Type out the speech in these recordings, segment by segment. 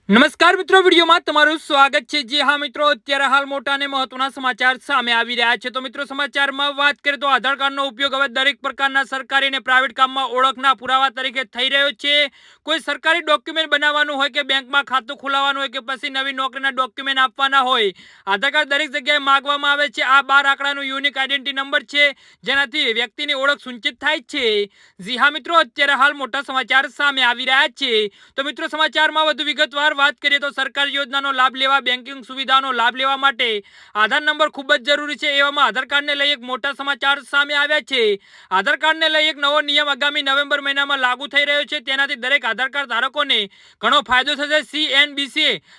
નમસ્કાર મિત્રો, વિડીયોમાં તમારું સ્વાગત છે। જી હા મિત્રો, અત્યારે હાલ મોટા અને મહત્વના સમાચાર સામે આવી રહ્યા છે। તો મિત્રો, સમાચારમાં વાત કરીએ તો આધાર કાર્ડનો ઉપયોગ હવે દરેક પ્રકારના સરકારી અને પ્રાઇવેટ કામમાં ઓળખના પુરાવા તરીકે થઈ રહ્યો છે। કોઈ સરકારી ડોક્યુમેન્ટ બનાવવાનું હોય કે બેંકમાં ખાતું ખોલાવવાનું હોય કે પછી નવી નોકરીના ડોક્યુમેન્ટ આપવાના હોય, આધાર કાર્ડ દરેક જગ્યાએ માંગવામાં આવે છે। આ 12 આંકડાનું યુનિક આઈડેન્ટિટી નંબર છે, જેનાથી વ્યક્તિની ઓળખ સૂચિત થાય છે। જી હા મિત્રો, અત્યારે હાલ મોટા સમાચાર સામે આવી રહ્યા છે। તો મિત્રો, સમાચારમાં વધુ વિગતવાર વાત કરીએ તો સરકારી યોજનાનો લાભ લેવા, બેન્કિંગ સુવિધાનો લાભ લેવા માટે આધાર નંબર ખૂબ જ જરૂરી છે। એવામાં આધાર કાર્ડને લઈ એક મોટા સમાચાર સામે આવ્યા છે। આધાર કાર્ડને લઈ એક નવો નિયમ આગામી નવેમ્બર મહિનામાં લાગુ થઈ રહ્યો છે। તેનાથી દરેક આધાર કાર્ડ ધારકોને ઘણો ફાયદો થશે। CNBC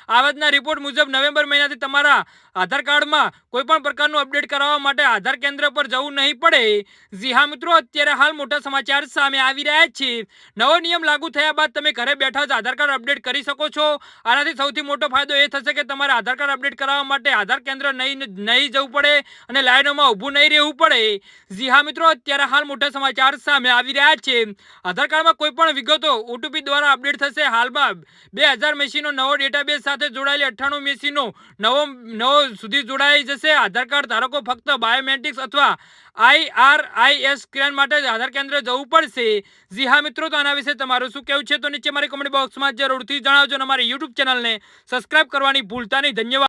આવકના રિપોર્ટ મુજબ નવેમ્બર મહિનાથી તમારા આધાર કાર્ડમાં કોઈ પણ પ્રકારનું અપડેટ કરાવવા માટે આધાર કેન્દ્ર પર જવું નહીં પડે। જી હા મિત્રો, અત્યારે હાલ મોટા સમાચાર સામે આવી રહ્યા છે। નવો નિયમ લાગુ થયા બાદ તમે ઘરે બેઠા જ આધાર કાર્ડ અપડેટ કરી શકો છો। આનાથી સૌથી મોટો ફાયદો એ થશે કે તમારે આધાર કાર્ડ અપડેટ કરાવવા માટે આધાર કેન્દ્ર નહીં જવું પડે અને લાઈનોમાં ઊભું નહીં રહેવું પડે। જી હા મિત્રો, અત્યારે હાલ મોટા સમાચાર સામે આવી રહ્યા છે। આધાર કાર્ડમાં કોઈ પણ વિગતો OTP દ્વારા અપડેટ થશે। હાલમાં 2000 મશીનો નવો ડેટાબેઝ સાથે જોડાયેલી 98 મશીનો નવો સુધી જોડાઈ જશે। આધાર કાર્ડ ધારકો ફક્ત બાયોમેટ્રિક્સ અથવા IRIS સ્કેન માટે જ આધાર કેન્દ્ર જવું પડશે। જી હા મિત્રો, તો આના વિશે તમારું શું કહેવું છે તો નીચે મારી કમેન્ટ બોક્સમાં જરૂરથી જણાવજો અને અમારી YouTube ચેનલને સબસ્ક્રાઇબ કરવાની ભૂલતા નહીં। ધન્યવાદ।